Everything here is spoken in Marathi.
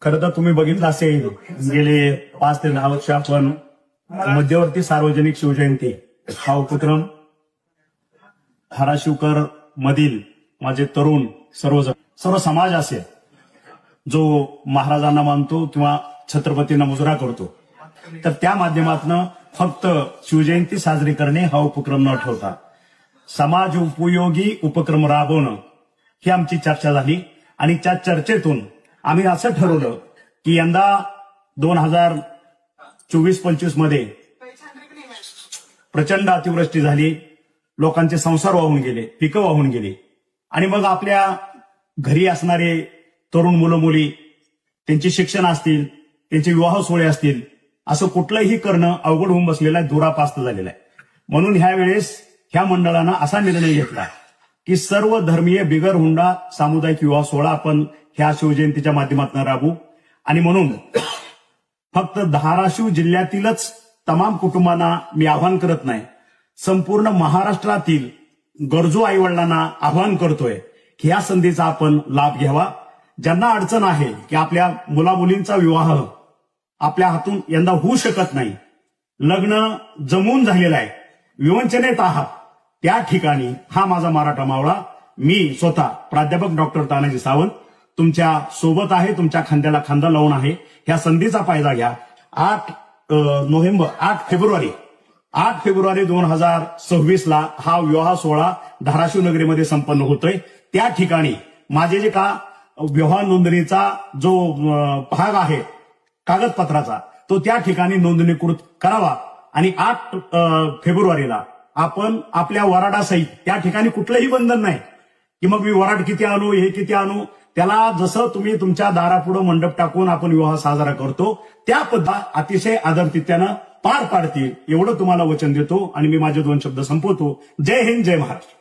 खरं तर तुम्ही बघितलं असेल गेले 5 ते 10 वर्ष आपण मध्यवर्ती सार्वजनिक शिवजयंती हा उपक्रम धाराशिवकर मधील माझे तरुण सर्व समाज असेल जो महाराजांना मानतो किंवा छत्रपतींना मुजरा करतो, तर त्या माध्यमातून फक्त शिवजयंती साजरी करणे हा उपक्रम न ठेवता समाज उपयोगी उपक्रम राबवणं ही आमची चर्चा झाली आणि त्या चर्चेतून आम्ही असं ठरवलं की यंदा 2024-25 मध्ये प्रचंड अतिवृष्टी झाली, लोकांचे संसार वाहून गेले, पिकं वाहून गेली आणि मग आपल्या घरी असणारे तरुण मुलं मुली त्यांचे शिक्षण असतील, त्यांचे विवाह सोहळे असतील, असं कुठलंही करणं अवघड होऊन बसलेलं आहे, दुरापास्त झालेलं आहे. म्हणून ह्या वेळेस ह्या मंडळानं असा निर्णय घेतला की सर्व धर्मीय बिगर हुंडा सामुदायिक विवाह सोहळा आपण ह्या शिवजयंतीच्या माध्यमातून राबवू आणि म्हणून फक्त धाराशिव जिल्ह्यातीलच तमाम कुटुंबांना मी आवाहन करत नाही, संपूर्ण महाराष्ट्रातील गरजू आईवडिलांना आवाहन करतोय की ह्या संधीचा आपण लाभ घ्यावा. ज्यांना अडचण आहे की आपल्या मुला मुलींचा विवाह आपल्या हातून यंदा होऊ शकत नाही, लग्न जमून झालेलं आहे, विवंचनेत आहात, त्या ठिकाणी हा माझा मराठा मावळा मी स्वतः प्राध्यापक डॉक्टर तानाजी सावंत तुमच्या सोबत आहे, तुमच्या खांद्याला खांदा लावून आहे. ह्या संधीचा फायदा घ्या. 8 फेब्रुवारी 2026 ला हा विवाह सोहळा धाराशिव नगरीमध्ये संपन्न होतोय. त्या ठिकाणी माझे जे का विवाह नोंदणीचा जो भाग आहे कागदपत्राचा तो त्या ठिकाणी नोंदणीकृत करावा आणि 8 फेब्रुवारीला आपण आपल्या वराडासहित त्या ठिकाणी कुठलंही बंधन नाही की मग मी वराड किती आणू, हे किती आणू, त्याला जसं तुम्ही तुमच्या दारापुढं मंडप टाकून आपण विवाह साजरा करतो त्या पद्धत अतिशय आदरातिथ्यानं पार पाडतील एवढं तुम्हाला वचन देतो आणि मी माझे 2 शब्द संपवतो. जय हिंद, जय महाराष्ट्र.